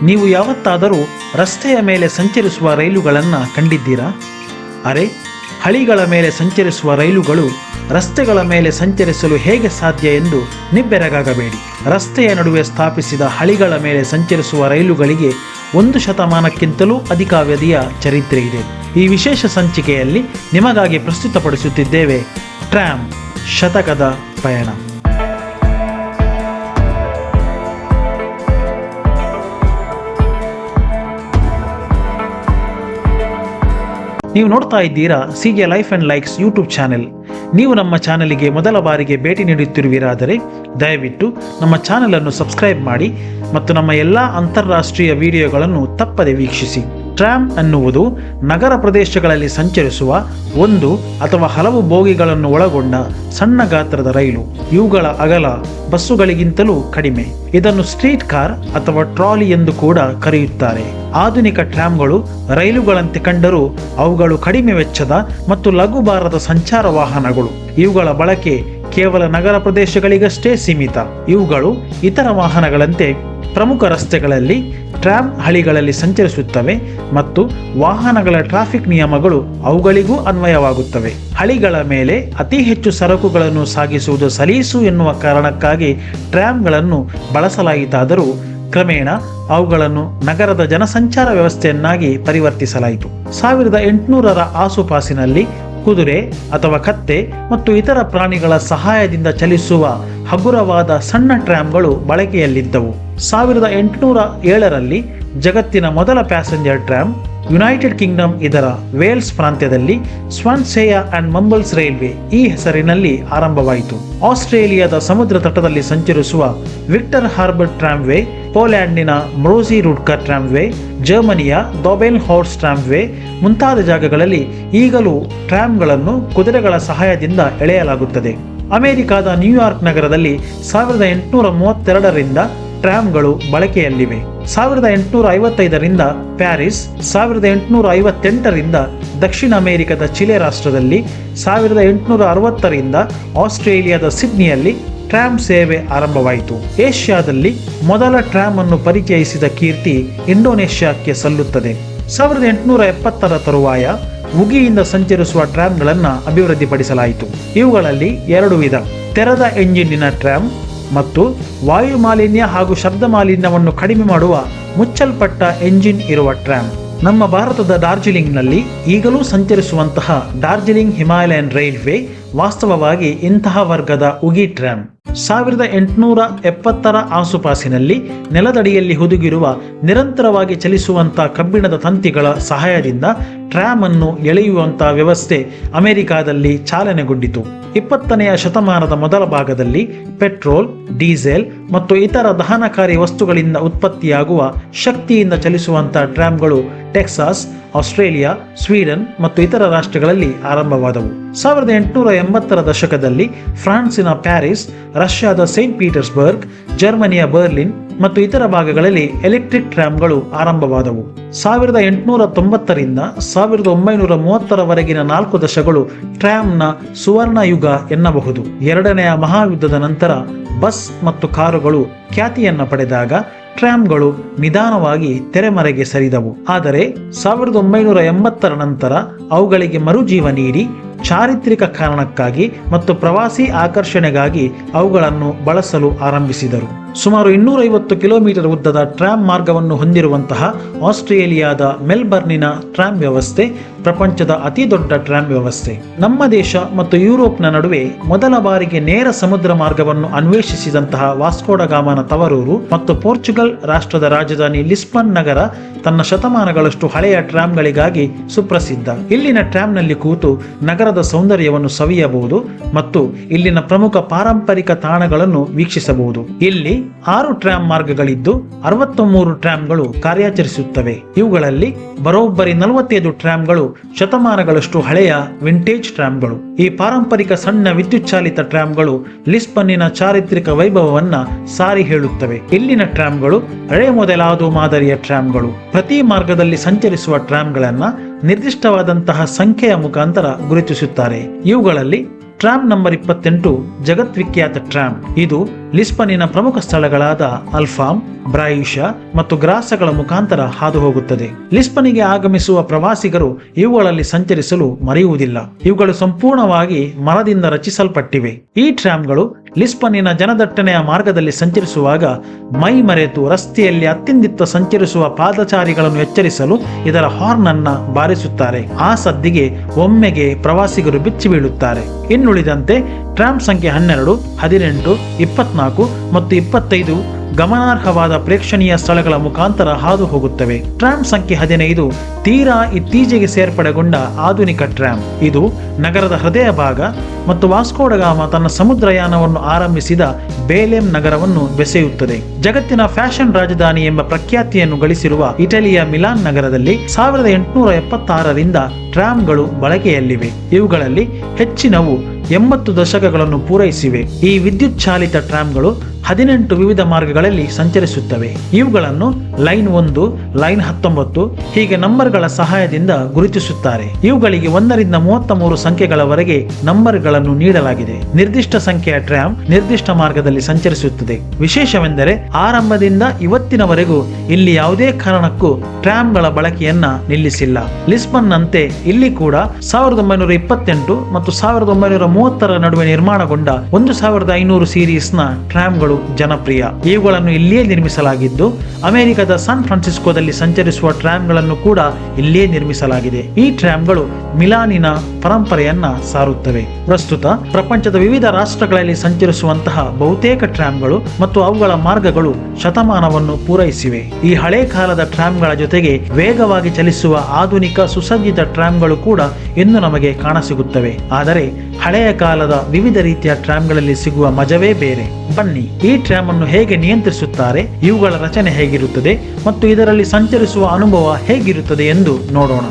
ನೀವು ಯಾವತ್ತಾದರೂ ರಸ್ತೆಯ ಮೇಲೆ ಸಂಚರಿಸುವ ರೈಲುಗಳನ್ನು ಕಂಡಿದ್ದೀರಾ? ಅರೆ, ಹಳಿಗಳ ಮೇಲೆ ಸಂಚರಿಸುವ ರೈಲುಗಳು ರಸ್ತೆಗಳ ಮೇಲೆ ಸಂಚರಿಸಲು ಹೇಗೆ ಸಾಧ್ಯ ಎಂದು ನಿಬ್ಬೆರಗಾಗಬೇಡಿ. ರಸ್ತೆಯ ನಡುವೆ ಸ್ಥಾಪಿಸಿದ ಹಳಿಗಳ ಮೇಲೆ ಸಂಚರಿಸುವ ರೈಲುಗಳಿಗೆ 1 ಶತಮಾನಕ್ಕಿಂತಲೂ ಅಧಿಕ ಅವಧಿಯ ಚರಿತ್ರೆ ಇದೆ. ಈ ವಿಶೇಷ ಸಂಚಿಕೆಯಲ್ಲಿ ನಿಮಗಾಗಿ ಪ್ರಸ್ತುತಪಡಿಸುತ್ತಿದ್ದೇವೆ ಟ್ರಾಮ್ ಶತಕದ ಪಯಣ. ನೀವು ನೋಡ್ತಾ ಇದ್ದೀರಾ CJ life and likes YouTube channel. ನೀವು ನಮ್ಮ ಚಾನಲಿಗೆ ಮೊದಲ ಬಾರಿಗೆ ಭೇಟಿ ನೀಡುತ್ತಿರುವಿರಾದರೆ ದಯವಿಟ್ಟು ನಮ್ಮ ಚಾನಲನ್ನು ಸಬ್ಸ್ಕ್ರೈಬ್ ಮಾಡಿ ಮತ್ತು ನಮ್ಮ ಎಲ್ಲ ಅಂತಾರಾಷ್ಟ್ರೀಯ ವಿಡಿಯೋಗಳನ್ನು ತಪ್ಪದೆ ವೀಕ್ಷಿಸಿ. ಟ್ರಾಮ್ ಅನ್ನುವುದು ನಗರ ಪ್ರದೇಶಗಳಲ್ಲಿ ಸಂಚರಿಸುವ 1 ಅಥವಾ ಹಲವು ಬೋಗಿಗಳನ್ನು ಒಳಗೊಂಡ ಸಣ್ಣ ಗಾತ್ರದ ರೈಲು. ಇವುಗಳ ಅಗಲ ಬಸ್ಸುಗಳಿಗಿಂತಲೂ ಕಡಿಮೆ. ಇದನ್ನು ಸ್ಟ್ರೀಟ್ ಕಾರ್ ಅಥವಾ ಟ್ರಾಲಿ ಎಂದು ಕೂಡ ಕರೆಯುತ್ತಾರೆ. ಆಧುನಿಕ ಟ್ರಾಮ್ಗಳು ರೈಲುಗಳಂತೆ ಕಂಡರೂ ಅವುಗಳು ಕಡಿಮೆ ವೆಚ್ಚದ ಮತ್ತು ಲಘು ಭಾರದ ಸಂಚಾರ ವಾಹನಗಳು. ಇವುಗಳ ಬಳಕೆ ಕೇವಲ ನಗರ ಪ್ರದೇಶಗಳಿಗಷ್ಟೇ ಸೀಮಿತ. ಇವುಗಳು ಇತರ ವಾಹನಗಳಂತೆ ಪ್ರಮುಖ ರಸ್ತೆಗಳಲ್ಲಿ ಟ್ರಾಮ್ ಹಳಿಗಳಲ್ಲಿ ಸಂಚರಿಸುತ್ತವೆ ಮತ್ತು ವಾಹನಗಳ ಟ್ರಾಫಿಕ್ ನಿಯಮಗಳು ಅವುಗಳಿಗೂ ಅನ್ವಯವಾಗುತ್ತವೆ. ಹಳಿಗಳ ಮೇಲೆ ಅತಿ ಹೆಚ್ಚು ಸರಕುಗಳನ್ನು ಸಾಗಿಸುವುದು ಸಲೀಸು ಎನ್ನುವ ಕಾರಣಕ್ಕಾಗಿ ಟ್ರಾಮ್ಗಳನ್ನು ಬಳಸಲಾಯಿತಾದರೂ ಕ್ರಮೇಣ ಅವುಗಳನ್ನು ನಗರದ ಜನಸಂಚಾರ ವ್ಯವಸ್ಥೆಯನ್ನಾಗಿ ಪರಿವರ್ತಿಸಲಾಯಿತು. 1800ರ ಆಸುಪಾಸಿನಲ್ಲಿ ಕುದುರೆ ಅಥವಾ ಕತ್ತೆ ಮತ್ತು ಇತರ ಪ್ರಾಣಿಗಳ ಸಹಾಯದಿಂದ ಚಲಿಸುವ ಹಗುರವಾದ ಸಣ್ಣ ಟ್ರಾಮ್ಗಳು ಬಳಕೆಯಲ್ಲಿದ್ದವು. 1807ರಲ್ಲಿ ಜಗತ್ತಿನ ಮೊದಲ ಪ್ಯಾಸೆಂಜರ್ ಟ್ರಾಮ್ ಯುನೈಟೆಡ್ ಕಿಂಗ್ಡಮ್ ಇದರ ವೇಲ್ಸ್ ಪ್ರಾಂತ್ಯದಲ್ಲಿ ಸ್ವಾನ್ಸೇಯ ಅಂಡ್ ಮಂಬಲ್ಸ್ ರೈಲ್ವೆ ಈ ಹೆಸರಿನಲ್ಲಿ ಆರಂಭವಾಯಿತು. ಆಸ್ಟ್ರೇಲಿಯಾದ ಸಮುದ್ರ ತಟದಲ್ಲಿ ಸಂಚರಿಸುವ ವಿಕ್ಟರ್ ಹಾರ್ಬರ್ ಟ್ರಾಮ್ವೇ, ಪೋಲ್ಯಾಂಡಿನ ಮ್ರೋಸಿ ರುಡ್ಕರ್ ಟ್ರಾಮ್ವೇ, ಜರ್ಮನಿಯ ದೊಬೆಲ್ ಹಾರ್ಸ್ ಟ್ರಾಮ್ವೇ ಮುಂತಾದ ಜಾಗಗಳಲ್ಲಿ ಈಗಲೂ ಟ್ರಾಮ್ಗಳನ್ನು ಕುದುರೆಗಳ ಸಹಾಯದಿಂದ ಎಳೆಯಲಾಗುತ್ತದೆ. ಅಮೆರಿಕಾದ ನ್ಯೂಯಾರ್ಕ್ ನಗರದಲ್ಲಿ 1832ರಿಂದ ಟ್ರಾಮ್ಗಳು ಬಳಕೆಯಲ್ಲಿವೆ. 1855ರಿಂದ ಪ್ಯಾರಿಸ್, 1858ರಿಂದ ದಕ್ಷಿಣ ಅಮೆರಿಕದ ಚಿಲೆ ರಾಷ್ಟ್ರದಲ್ಲಿ, 1860ರಿಂದ ಆಸ್ಟ್ರೇಲಿಯಾದ ಸಿಡ್ನಿಯಲ್ಲಿ ಟ್ರಾಮ್ ಸೇವೆ ಆರಂಭವಾಯಿತು. ಏಷ್ಯಾದಲ್ಲಿ ಮೊದಲ ಟ್ರಾಮ್ ಅನ್ನು ಪರಿಚಯಿಸಿದ ಕೀರ್ತಿ ಇಂಡೋನೇಷ್ಯಾಕ್ಕೆ ಸಲ್ಲುತ್ತದೆ. 1870ರ ತರುವಾಯ ಉಗಿಯಿಂದ ಸಂಚರಿಸುವ ಟ್ರಾಮ್ಗಳನ್ನು ಅಭಿವೃದ್ಧಿಪಡಿಸಲಾಯಿತು. ಇವುಗಳಲ್ಲಿ 2 ವಿಧ: ತೆರೆದ ಎಂಜಿನ್ನಿನ ಟ್ರಾಮ್ ಮತ್ತು ವಾಯು ಮಾಲಿನ್ಯ ಹಾಗೂ ಶಬ್ದ ಮಾಲಿನ್ಯವನ್ನು ಕಡಿಮೆ ಮಾಡುವ ಮುಚ್ಚಲ್ಪಟ್ಟ ಎಂಜಿನ್ ಇರುವ ಟ್ರಾಮ್. ನಮ್ಮ ಭಾರತದ ಡಾರ್ಜಿಲಿಂಗ್ನಲ್ಲಿ ಈಗಲೂ ಸಂಚರಿಸುವಂತಹ ಡಾರ್ಜಿಲಿಂಗ್ ಹಿಮಾಲಯನ್ ರೈಲ್ವೆ ವಾಸ್ತವವಾಗಿ ಇಂತಹ ವರ್ಗದ ಉಗಿ ಟ್ರಾಮ್. 1870ರ ಆಸುಪಾಸಿನಲ್ಲಿ ನೆಲದಡಿಯಲ್ಲಿ ಹುದುಗಿರುವ ನಿರಂತರವಾಗಿ ಚಲಿಸುವಂತಹ ಕಬ್ಬಿಣದ ತಂತಿಗಳ ಸಹಾಯದಿಂದ ಟ್ರಾಮ್ ಅನ್ನು ಎಳೆಯುವಂತಹ ವ್ಯವಸ್ಥೆ ಅಮೆರಿಕಾದಲ್ಲಿ ಚಾಲನೆಗೊಂಡಿತು. 20ನೆಯ ಶತಮಾನದ ಮೊದಲ ಭಾಗದಲ್ಲಿ ಪೆಟ್ರೋಲ್, ಡೀಸೆಲ್ ಮತ್ತು ಇತರ ದಹನಕಾರಿ ವಸ್ತುಗಳಿಂದ ಉತ್ಪತ್ತಿಯಾಗುವ ಶಕ್ತಿಯಿಂದ ಚಲಿಸುವಂತಹ ಟ್ರಾಮ್ಗಳು ಟೆಕ್ಸಾಸ್, ಆಸ್ಟ್ರೇಲಿಯಾ, ಸ್ವೀಡನ್ ಮತ್ತು ಇತರ ರಾಷ್ಟ್ರಗಳಲ್ಲಿ ಆರಂಭವಾದವು. 1880ರ ದಶಕದಲ್ಲಿ ಫ್ರಾನ್ಸಿನ ಪ್ಯಾರಿಸ್, ರಷ್ಯಾದ ಸೇಂಟ್ ಪೀಟರ್ಸ್ಬರ್ಗ್, ಜರ್ಮನಿಯ ಬರ್ಲಿನ್ ಮತ್ತು ಇತರ ಭಾಗಗಳಲ್ಲಿ ಎಲೆಕ್ಟ್ರಿಕ್ ಟ್ರಾಮ್ಗಳು ಆರಂಭವಾದವು. 1890ರಿಂದ 1930ರವರೆಗಿನ 4 ದಶಕಗಳು ಟ್ರಾಮ್ನ ಸುವರ್ಣ ಯುಗ ಎನ್ನಬಹುದು. 2ನೆಯ ಮಹಾಯುದ್ಧದ ನಂತರ ಬಸ್ ಮತ್ತು ಕಾರುಗಳು ಖ್ಯಾತಿಯನ್ನು ಪಡೆದಾಗ ಟ್ರಾಮ್ಗಳು ನಿಧಾನವಾಗಿ ತೆರೆಮರೆಗೆ ಸರಿದವು. ಆದರೆ 1980ರ ನಂತರ ಅವುಗಳಿಗೆ ಮರುಜೀವ ನೀಡಿ ಚಾರಿತ್ರಿಕ ಕಾರಣಕ್ಕಾಗಿ ಮತ್ತು ಪ್ರವಾಸಿ ಆಕರ್ಷಣೆಗಾಗಿ ಅವುಗಳನ್ನು ಬಳಸಲು ಆರಂಭಿಸಿದರು. ಸುಮಾರು 250 ಕಿಲೋಮೀಟರ್ ಉದ್ದದ ಟ್ರಾಮ್ ಮಾರ್ಗವನ್ನು ಹೊಂದಿರುವಂತಹ ಆಸ್ಟ್ರೇಲಿಯಾದ ಮೆಲ್ಬರ್ನಿನ ಟ್ರಾಮ್ ವ್ಯವಸ್ಥೆ ಪ್ರಪಂಚದ ಅತಿ ದೊಡ್ಡ ಟ್ರಾಮ್ ವ್ಯವಸ್ಥೆ. ನಮ್ಮ ದೇಶ ಮತ್ತು ಯುರೋಪ್ನ ನಡುವೆ ಮೊದಲ ಬಾರಿಗೆ ನೇರ ಸಮುದ್ರ ಮಾರ್ಗವನ್ನು ಅನ್ವೇಷಿಸಿದಂತಹ ವಾಸ್ಕೋಡ ಗಾಮನ ತವರೂರು ಮತ್ತು ಪೋರ್ಚುಗಲ್ ರಾಷ್ಟ್ರದ ರಾಜಧಾನಿ ಲಿಸ್ಬನ್ ನಗರ ತನ್ನ ಶತಮಾನಗಳಷ್ಟು ಹಳೆಯ ಟ್ರಾಮ್ಗಳಿಗಾಗಿ ಸುಪ್ರಸಿದ್ಧ. ಇಲ್ಲಿನ ಟ್ರಾಮ್ನಲ್ಲಿ ಕೂತು ನಗರದ ಸೌಂದರ್ಯವನ್ನು ಸವಿಯಬಹುದು ಮತ್ತು ಇಲ್ಲಿನ ಪ್ರಮುಖ ಪಾರಂಪರಿಕ ತಾಣಗಳನ್ನು ವೀಕ್ಷಿಸಬಹುದು. ಇಲ್ಲಿ 6 ಟ್ರಾಮ್ ಮಾರ್ಗಗಳಿದ್ದು 63 ಟ್ರಾಮ್ಗಳು ಕಾರ್ಯಾಚರಿಸುತ್ತವೆ. ಇವುಗಳಲ್ಲಿ ಬರೋಬ್ಬರಿ 45 ಟ್ರಾಮ್ಗಳು ಶತಮಾನಗಳಷ್ಟು ಹಳೆಯ ವಿಂಟೇಜ್ ಟ್ರಾಮ್ಗಳು. ಈ ಪಾರಂಪರಿಕ ಸಣ್ಣ ವಿದ್ಯುತ್ ಚಾಲಿತ ಟ್ರಾಮ್ಗಳು ಲಿಸ್ಬನ್ನಿನ ಚಾರಿತ್ರಿಕ ವೈಭವವನ್ನ ಸಾರಿ ಹೇಳುತ್ತವೆ. ಇಲ್ಲಿನ ಟ್ರಾಮ್ಗಳು ಹಳೆ ಮೊದಲಾದ ಮಾದರಿಯ ಟ್ರಾಮ್ಗಳು. ಪ್ರತಿ ಮಾರ್ಗದಲ್ಲಿ ಸಂಚರಿಸುವ ಟ್ರಾಮ್ಗಳನ್ನ ನಿರ್ದಿಷ್ಟವಾದಂತಹ ಸಂಖ್ಯೆಯ ಮುಖಾಂತರ ಗುರುತಿಸುತ್ತಾರೆ. ಇವುಗಳಲ್ಲಿ ಟ್ರಾಮ್ ನಂಬರ್ 28 ಜಗದ್ವಿಖ್ಯಾತ ಟ್ರಾಮ್. ಇದು ಲಿಸ್ಬನ್ನಿನ ಪ್ರಮುಖ ಸ್ಥಳಗಳಾದ ಅಲ್ಫಾಮ್, ಬ್ರಾಯಿಷಾ ಮತ್ತು ಗ್ರಾಸಗಳ ಮುಖಾಂತರ ಹಾದು ಹೋಗುತ್ತದೆ. ಲಿಸ್ಬನ್ನಿಗೆ ಆಗಮಿಸುವ ಪ್ರವಾಸಿಗರು ಇವುಗಳಲ್ಲಿ ಸಂಚರಿಸಲು ಮರೆಯುವುದಿಲ್ಲ. ಇವುಗಳು ಸಂಪೂರ್ಣವಾಗಿ ಮರದಿಂದ ರಚಿಸಲ್ಪಟ್ಟಿವೆ. ಈ ಟ್ರಾಮ್ಗಳು ಲಿಸ್ಬನ್ನಿನ ಜನದಟ್ಟಣೆಯ ಮಾರ್ಗದಲ್ಲಿ ಸಂಚರಿಸುವಾಗ ಮೈ ಮರೆತು ರಸ್ತೆಯಲ್ಲಿ ಅತ್ತಿಂದಿತ್ತ ಸಂಚರಿಸುವ ಪಾದಚಾರಿಗಳನ್ನು ಎಚ್ಚರಿಸಲು ಇದರ ಹಾರ್ನ್ ಅನ್ನ ಬಾರಿಸುತ್ತಾರೆ. ಆ ಸದ್ದಿಗೆ ಒಮ್ಮೆಗೆ ಪ್ರವಾಸಿಗರು ಬಿಚ್ಚಿ ಬೀಳುತ್ತಾರೆ. ಇನ್ನುಳಿದಂತೆ ಟ್ರಾಮ್ ಸಂಖ್ಯೆ 12, 18, 24 ಮತ್ತು 25 ಗಮನಾರ್ಹವಾದ ಪ್ರೇಕ್ಷಣೀಯ ಸ್ಥಳಗಳ ಮುಖಾಂತರ ಹಾದು ಹೋಗುತ್ತವೆ. ಟ್ರಾಮ್ ಸಂಖ್ಯೆ 15 ತೀರಾ ಇತ್ತೀಚೆಗೆ ಸೇರ್ಪಡೆಗೊಂಡ ಆಧುನಿಕ ಟ್ರಾಮ್. ಇದು ನಗರದ ಹೃದಯ ಭಾಗ ಮತ್ತು ವಾಸ್ಕೋ ಡ ಗಾಮ ತನ್ನ ಸಮುದ್ರಯಾನವನ್ನು ಆರಂಭಿಸಿದ ಬೇಲೆಮ್ ನಗರವನ್ನು ಬೆಸೆಯುತ್ತದೆ. ಜಗತ್ತಿನ ಫ್ಯಾಷನ್ ರಾಜಧಾನಿ ಎಂಬ ಪ್ರಖ್ಯಾತಿಯನ್ನು ಗಳಿಸಿರುವ ಇಟಲಿಯ ಮಿಲಾನ್ ನಗರದಲ್ಲಿ 1876ರಿಂದ ಟ್ರಾಮ್ಗಳು ಬಳಕೆಯಲ್ಲಿವೆ. ಇವುಗಳಲ್ಲಿ ಹೆಚ್ಚಿನವು 80 ದಶಕಗಳನ್ನು ಪೂರೈಸಿವೆ. ಈ ವಿದ್ಯುತ್ ಚಾಲಿತ ಟ್ರಾಮ್ಗಳು 18 ವಿವಿಧ ಮಾರ್ಗಗಳಲ್ಲಿ ಸಂಚರಿಸುತ್ತವೆ. ಇವುಗಳನ್ನು ಲೈನ್ 1, ಲೈನ್ 19 ಹೀಗೆ ನಂಬರ್ಗಳ ಸಹಾಯದಿಂದ ಗುರುತಿಸುತ್ತಾರೆ. ಇವುಗಳಿಗೆ 1 ರಿಂದ 33 ಸಂಖ್ಯೆಗಳವರೆಗೆ ನಂಬರ್ಗಳನ್ನು ನೀಡಲಾಗಿದೆ. ನಿರ್ದಿಷ್ಟ ಸಂಖ್ಯೆಯ ಟ್ರಾಮ್ ನಿರ್ದಿಷ್ಟ ಮಾರ್ಗದಲ್ಲಿ ಸಂಚರಿಸುತ್ತದೆ. ವಿಶೇಷವೆಂದರೆ ಆರಂಭದಿಂದ ಇವತ್ತಿನವರೆಗೂ ಇಲ್ಲಿ ಯಾವುದೇ ಕಾರಣಕ್ಕೂ ಟ್ರಾಮ್ಗಳ ಬಳಕೆಯನ್ನ ನಿಲ್ಲಿಸಿಲ್ಲ. ಲಿಸ್ಬನ್ನಂತೆ ಇಲ್ಲಿ ಕೂಡ 1928 ಮತ್ತು 1930ರ ನಡುವೆ ನಿರ್ಮಾಣಗೊಂಡ 1500 ಸೀರೀಸ್ನ ಟ್ರಾಮ್ಗಳು ಜನಪ್ರಿಯ. ಇವುಗಳನ್ನು ಇಲ್ಲಿಯೇ ನಿರ್ಮಿಸಲಾಗಿದ್ದು ಅಮೆರಿಕದ ಸಾನ್ ಫ್ರಾನ್ಸಿಸ್ಕೋದಲ್ಲಿ ಸಂಚರಿಸುವ ಟ್ರಾಮ್ಗಳನ್ನು ಕೂಡ ಇಲ್ಲಿಯೇ ನಿರ್ಮಿಸಲಾಗಿದೆ. ಈ ಟ್ರಾಮ್ಗಳು ಮಿಲಾನಿನ ಪರಂಪರೆಯನ್ನ ಸಾರುತ್ತವೆ. ಪ್ರಸ್ತುತ ಪ್ರಪಂಚದ ವಿವಿಧ ರಾಷ್ಟ್ರಗಳಲ್ಲಿ ಸಂಚರಿಸುವಂತಹ ಬಹುತೇಕ ಟ್ರಾಮ್ಗಳು ಮತ್ತು ಅವುಗಳ ಮಾರ್ಗಗಳು ಶತಮಾನವನ್ನು ಪೂರೈಸಿವೆ. ಈ ಹಳೆ ಕಾಲದ ಟ್ರಾಮ್ಗಳ ಜೊತೆಗೆ ವೇಗವಾಗಿ ಚಲಿಸುವ ಆಧುನಿಕ ಸುಸಜ್ಜಿತ ಟ್ರಾಮ್ಗಳು ಕೂಡ ಇಂದು ನಮಗೆ ಕಾಣಸಿಗುತ್ತವೆ. ಆದರೆ ಹಳೆಯ ಕಾಲದ ವಿವಿಧ ರೀತಿಯ ಟ್ರಾಮ್ಗಳಲ್ಲಿ ಸಿಗುವ ಮಜವೇ ಬೇರೆ. ಬನ್ನಿ ಈ ಟ್ರಾಮ್ ಅನ್ನು ಹೇಗೆ ನಿಯಂತ್ರಿಸುತ್ತಾರೆ, ಇವುಗಳ ರಚನೆ ಹೇಗಿರುತ್ತದೆ ಮತ್ತು ಇದರಲ್ಲಿ ಸಂಚರಿಸುವ ಅನುಭವ ಹೇಗಿರುತ್ತದೆ ಎಂದು ನೋಡೋಣ.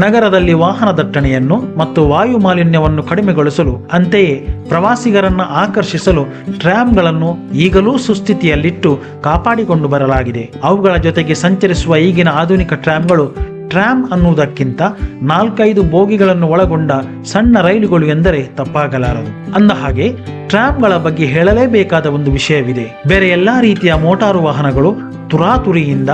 ನಗರದಲ್ಲಿ ವಾಹನ ದಟ್ಟಣೆಯನ್ನು ಮತ್ತು ವಾಯು ಮಾಲಿನ್ಯವನ್ನು ಕಡಿಮೆಗೊಳಿಸಲು, ಅಂತೆಯೇ ಪ್ರವಾಸಿಗರನ್ನು ಆಕರ್ಷಿಸಲು ಟ್ರಾಮ್ಗಳನ್ನು ಈಗಲೂ ಸುಸ್ಥಿತಿಯಲ್ಲಿಟ್ಟು ಕಾಪಾಡಿಕೊಂಡು ಬರಲಾಗಿದೆ. ಅವುಗಳ ಜೊತೆಗೆ ಸಂಚರಿಸುವ ಈಗಿನ ಆಧುನಿಕ ಟ್ರಾಮ್ಗಳು ಟ್ರಾಮ್ ಅನ್ನುವುದಕ್ಕಿಂತ 4-5 ಬೋಗಿಗಳನ್ನು ಒಳಗೊಂಡ ಸಣ್ಣ ರೈಲುಗಳು ಎಂದರೆ ತಪ್ಪಾಗಲಾರದು. ಅಂದ ಹಾಗೆ ಟ್ರಾಮ್ಗಳ ಬಗ್ಗೆ ಹೇಳಲೇಬೇಕಾದ ಒಂದು ವಿಷಯವಿದೆ. ಬೇರೆ ಎಲ್ಲಾ ರೀತಿಯ ಮೋಟಾರು ವಾಹನಗಳು ತುರಾತುರಿಯಿಂದ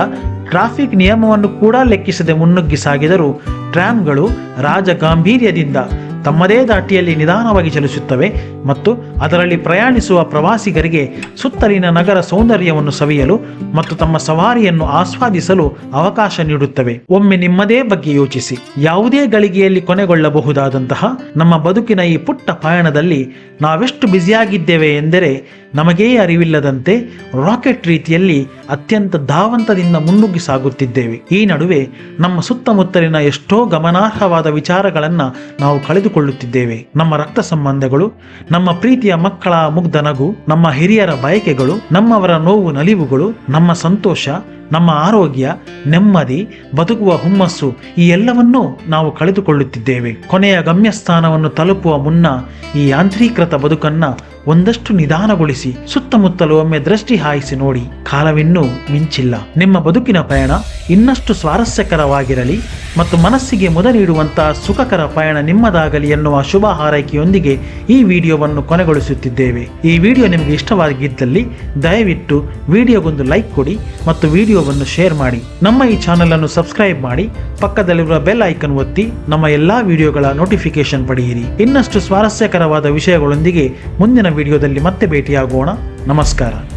ಟ್ರಾಫಿಕ್ ನಿಯಮವನ್ನು ಕೂಡ ಲೆಕ್ಕಿಸದೆ ಮುನ್ನುಗ್ಗಿ ಸಾಗಿದರೂ ಟ್ರಾಮ್ಗಳು ರಾಜಗಾಂಭೀರ್ಯದಿಂದ ತಮ್ಮದೇ ದಾಟಿಯಲ್ಲಿ ನಿಧಾನವಾಗಿ ಚಲಿಸುತ್ತವೆ ಮತ್ತು ಅದರಲ್ಲಿ ಪ್ರಯಾಣಿಸುವ ಪ್ರವಾಸಿಗರಿಗೆ ಸುತ್ತಲಿನ ನಗರ ಸೌಂದರ್ಯವನ್ನು ಸವಿಯಲು ಮತ್ತು ತಮ್ಮ ಸವಾರಿಯನ್ನು ಆಸ್ವಾದಿಸಲು ಅವಕಾಶ ನೀಡುತ್ತವೆ. ಒಮ್ಮೆ ನಿಮ್ಮದೇ ಬಗ್ಗೆ ಯೋಚಿಸಿ. ಯಾವುದೇ ಗಳಿಗೆಯಲ್ಲಿ ಕೊನೆಗೊಳ್ಳಬಹುದಾದಂತಹ ನಮ್ಮ ಬದುಕಿನ ಈ ಪುಟ್ಟ ಪಯಣದಲ್ಲಿ ನಾವೆಷ್ಟು ಬ್ಯುಸಿಯಾಗಿದ್ದೇವೆ ಎಂದರೆ ನಮಗೇ ಅರಿವಿಲ್ಲದಂತೆ ರಾಕೆಟ್ ರೀತಿಯಲ್ಲಿ ಅತ್ಯಂತ ಧಾವಂತದಿಂದ ಮುನ್ನುಗ್ಗಿ ಸಾಗುತ್ತಿದ್ದೇವೆ. ಈ ನಡುವೆ ನಮ್ಮ ಸುತ್ತಮುತ್ತಲಿನ ಎಷ್ಟೋ ಗಮನಾರ್ಹವಾದ ವಿಚಾರಗಳನ್ನ ನಾವು ಕಳೆದುಕೊಳ್ಳುತ್ತಿದ್ದೇವೆ. ನಮ್ಮ ರಕ್ತ ಸಂಬಂಧಗಳು, ನಮ್ಮ ಪ್ರೀತಿಯ ಮಕ್ಕಳ ಮುಗ್ಧ ನಗು, ನಮ್ಮ ಹಿರಿಯರ ಬಯಕೆಗಳು, ನಮ್ಮವರ ನೋವು ನಲಿವುಗಳು, ನಮ್ಮ ಸಂತೋಷ, ನಮ್ಮ ಆರೋಗ್ಯ, ನೆಮ್ಮದಿ, ಬದುಕುವ ಹುಮ್ಮಸ್ಸು, ಈ ಎಲ್ಲವನ್ನೂ ನಾವು ಕಳೆದುಕೊಳ್ಳುತ್ತಿದ್ದೇವೆ. ಕೊನೆಯ ಗಮ್ಯಸ್ಥಾನವನ್ನು ತಲುಪುವ ಮುನ್ನ ಈ ಯಾಂತ್ರೀಕೃತ ಬದುಕನ್ನ ಒಂದಷ್ಟು ನಿಧಾನಗೊಳಿಸಿ ಸುತ್ತಮುತ್ತಲು ಒಮ್ಮೆ ದೃಷ್ಟಿ ಹಾಯಿಸಿ ನೋಡಿ. ಕಾಲವಿನ್ನೂ ಮಿಂಚಿಲ್ಲ. ನಿಮ್ಮ ಬದುಕಿನ ಪಯಣ ಇನ್ನಷ್ಟು ಸ್ವಾರಸ್ಯಕರವಾಗಿರಲಿ, ಮತ್ತು ಮನಸ್ಸಿಗೆ ಮುದ ನೀಡುವಂತಹ ಸುಖಕರ ಪಯಣ ನಿಮ್ಮದಾಗಲಿ ಎನ್ನುವ ಶುಭ ಹಾರೈಕೆಯೊಂದಿಗೆ ಈ ವಿಡಿಯೋವನ್ನು ಕೊನೆಗೊಳಿಸುತ್ತಿದ್ದೇವೆ. ಈ ವಿಡಿಯೋ ನಿಮಗೆ ಇಷ್ಟವಾಗಿದ್ದಲ್ಲಿ ದಯವಿಟ್ಟು ವಿಡಿಯೋಗೊಂದು ಲೈಕ್ ಕೊಡಿ ಮತ್ತು ವಿಡಿಯೋವನ್ನು ಶೇರ್ ಮಾಡಿ. ನಮ್ಮ ಈ ಚಾನೆಲ್ ಅನ್ನು ಸಬ್ಸ್ಕ್ರೈಬ್ ಮಾಡಿ, ಪಕ್ಕದಲ್ಲಿರುವ ಬೆಲ್ ಐಕನ್ ಒತ್ತಿ ನಮ್ಮ ಎಲ್ಲಾ ವಿಡಿಯೋಗಳ ನೋಟಿಫಿಕೇಶನ್ ಪಡೆಯಿರಿ. ಇನ್ನಷ್ಟು ಸ್ವಾರಸ್ಯಕರವಾದ ವಿಷಯಗಳೊಂದಿಗೆ ಮುಂದಿನ ವಿಡಿಯೋದಲ್ಲಿ ಮತ್ತೆ ಭೇಟಿಯಾಗೋಣ. ನಮಸ್ಕಾರ.